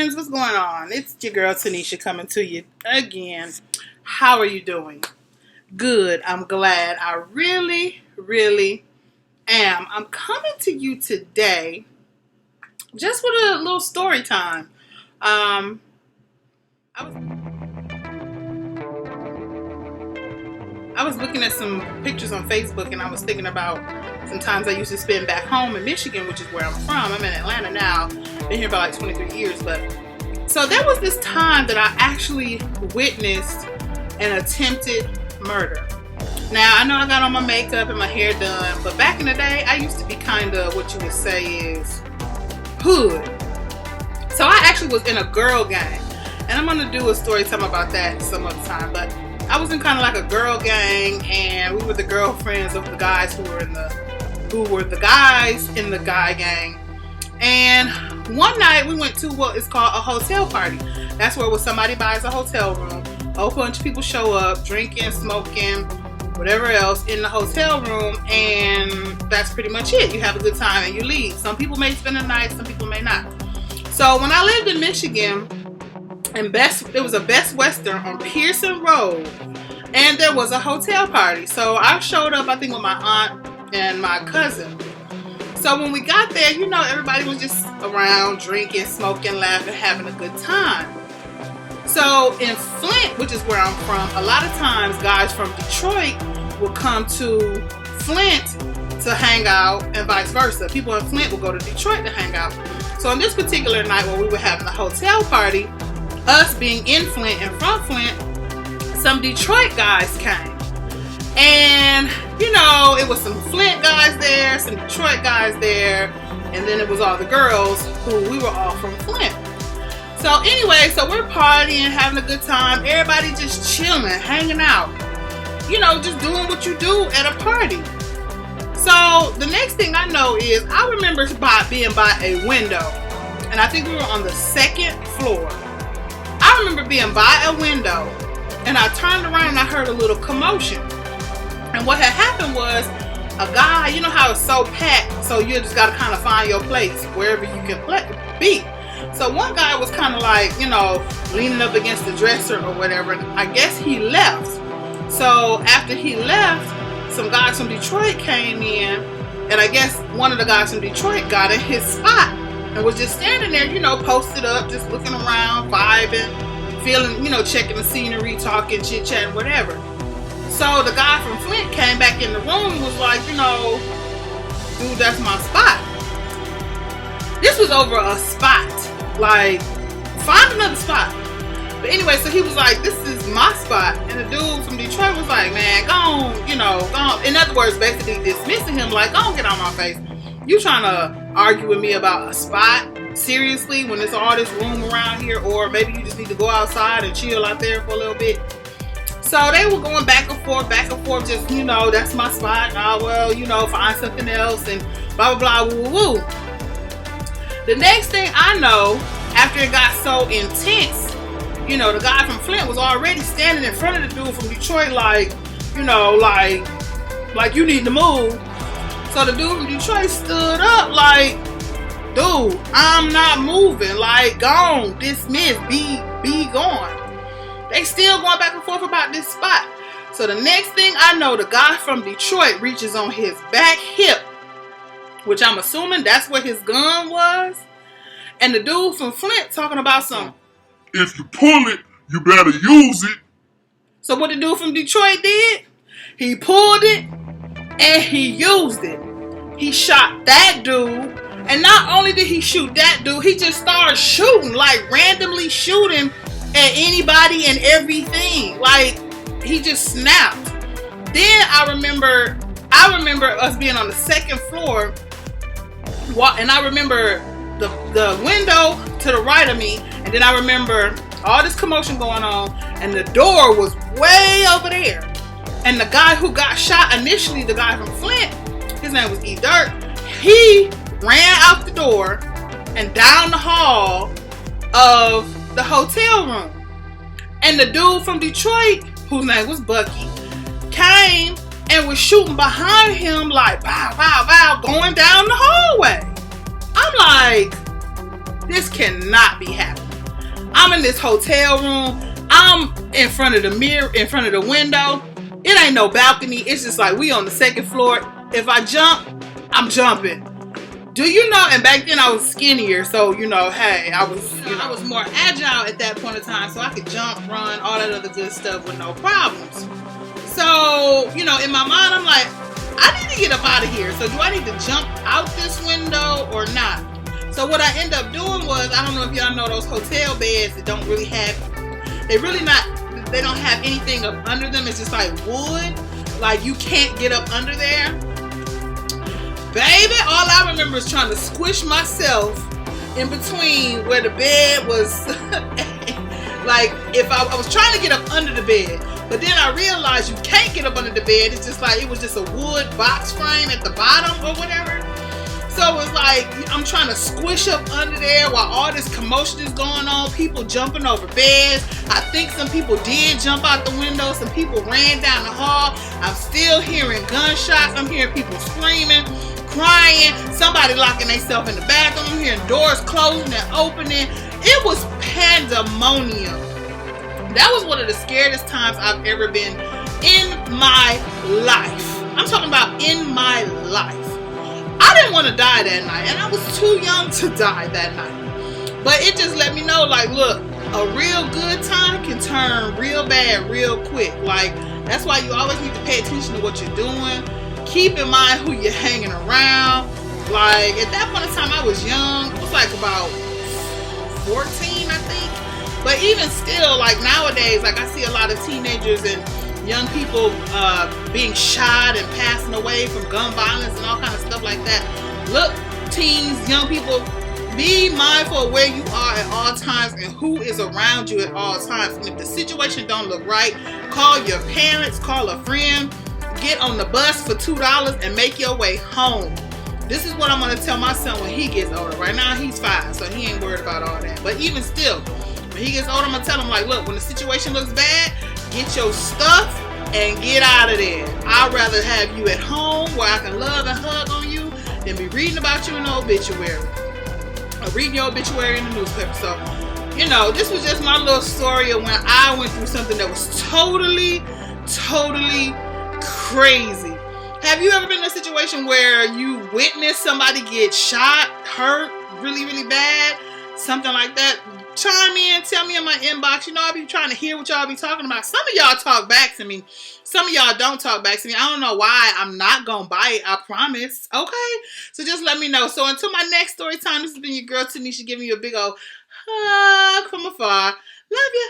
friends, what's going on? It's your girl Tanisha coming to you again. How are you doing? Good. I'm glad. I really am. I'm coming to you today just with a little story time. I was looking at some pictures on Facebook, and I was thinking about some times I used to spend back home in Michigan, which is where I'm from. I'm in Atlanta now. Been here about like 23 years, but so there was this time that I actually witnessed an attempted murder. Now, I know I got all my makeup and my hair done, but back in the day, I used to be kind of what you would say is hood. So I actually was in a girl gang, and I'm going to do a story time about that some other time, but I was in kind of like a girl gang, and we were the girlfriends of the guys who were the guys in the guy gang. And one night we went to what is called a hotel party. That's where somebody buys a hotel room, a whole bunch of people show up, drinking, smoking, whatever else in the hotel room, and that's pretty much it. You have a good time and you leave. Some people may spend the night, some people may not. So when I lived in Michigan, and there was a Best Western on Pearson Road, and there was a hotel party. So I showed up, I think, with my aunt and my cousin. So when we got there, you know, everybody was just around drinking, smoking, laughing, having a good time. So in Flint, which is where I'm from, a lot of times guys from Detroit will come to Flint to hang out, and vice versa. People in Flint will go to Detroit to hang out. So on this particular night when we were having the hotel party, us being in Flint and from Flint, some Detroit guys came. And, you know, it was some Flint guys there, some Detroit guys there, and then it was all the girls who we were all from Flint. So anyway, so we're partying, having a good time, everybody just chilling, hanging out, you know, just doing what you do at a party. So the next thing I know is I remember being by a window, and I think we were on the second floor. I remember being by a window, and I turned around and I heard a little commotion. And what had happened was a guy, you know how it's so packed, so you just got to kind of find your place wherever you can be. So one guy was kind of like, you know, leaning up against the dresser or whatever, and I guess he left. So after he left, some guys from Detroit came in, and I guess one of the guys from Detroit got in his spot and was just standing there, you know, posted up, just looking around, vibing, feeling, you know, checking the scenery, talking, chit-chatting, whatever. So the guy from Flint came back in the room and was like, you know, dude, that's my spot. This was over a spot. Like, find another spot. But anyway, so he was like, this is my spot. And the dude from Detroit was like, man, go on, you know, go on. In other words, basically dismissing him, like, go on, get on my face. You trying to argue with me about a spot? Seriously, when there's all this room around here? Or maybe you just need to go outside and chill out there for a little bit. So they were going back and forth, just, you know, that's my spot. Oh, well, you know, find something else and blah, blah, blah, woo, woo, woo. The next thing I know, after it got so intense, you know, the guy from Flint was already standing in front of the dude from Detroit like, you know, like you need to move. So the dude from Detroit stood up like, dude, I'm not moving. Like, gone, dismiss, be gone. They still going back and forth about this spot. So the next thing I know, the guy from Detroit reaches on his back hip, which I'm assuming that's where his gun was. And the dude from Flint talking about some, if you pull it, you better use it. So what the dude from Detroit did, he pulled it and he used it. He shot that dude. And not only did he shoot that dude, he just started shooting, like randomly shooting at anybody and everything. Like, he just snapped. Then I remember us being on the second floor, and I remember the window to the right of me, and then I remember all this commotion going on, and the door was way over there. And the guy who got shot initially, the guy from Flint, his name was E. Dirt, he ran out the door and down the hall of the hotel room. And the dude from Detroit, whose name was Bucky, came and was shooting behind him like, bow, bow, bow, going down the hallway. I'm like, this cannot be happening. I'm in this hotel room. I'm in front of the mirror, in front of the window. It ain't no balcony. It's just like we on the second floor. If I jump, I'm jumping. Do you know? And back then I was skinnier, so hey, I was more agile at that point in time, so I could jump, run, all that other good stuff with no problems. So in my mind, I'm like, I need to get up out of here. So do I need to jump out this window or not? So what I end up doing was, I don't know if y'all know those hotel beds that don't really have, they don't have anything up under them. It's just like wood. Like you can't get up under there. Baby, all I remember is trying to squish myself in between where the bed was. Like if I was trying to get up under the bed, but then I realized you can't get up under the bed. It's just like it was just a wood box frame at the bottom or whatever. So it's like I'm trying to squish up under there while all this commotion is going on. People jumping over beds. I think some people did jump out the window. Some people ran down the hall. I'm still hearing gunshots. I'm hearing people screaming, crying. Somebody locking themselves in the bathroom. I'm hearing doors closing and opening. It was pandemonium. That was one of the scariest times I've ever been in my life. I'm talking about in my life. I didn't want to die that night, and I was too young to die that night. But it just let me know, like, look, a real good time can turn real bad real quick. Like, that's why you always need to pay attention to what you're doing. Keep in mind who you're hanging around. Like, at that point in time, I was young. It was like about 14, I think. But even still, like nowadays, like I see a lot of teenagers and young people being shot and passing away from gun violence and all kind of stuff like that. Look, teens, young people, be mindful of where you are at all times and who is around you at all times. And if the situation don't look right, call your parents, call a friend, get on the bus for $2 and make your way home. This is what I'm going to tell my son when he gets older. Right now, he's 5, so he ain't worried about all that. But even still, when he gets older, I'm going to tell him, like, look, when the situation looks bad, get your stuff and get out of there. I'd rather have you at home where I can love and hug on you than be reading about you in the obituary. Or reading your obituary in the newspaper. So, this was just my little story of when I went through something that was totally crazy. Have you ever been in a situation where you witnessed somebody get shot, hurt, really bad? Something like that? Chime in, tell me in my inbox. I'll be trying to hear what y'all be talking about. Some of y'all talk back to me. Some of y'all don't talk back to me. I don't know why. I'm not gonna bite, I promise. Okay? So just let me know. So until my next story time, this has been your girl Tanisha giving you a big old hug from afar. Love you.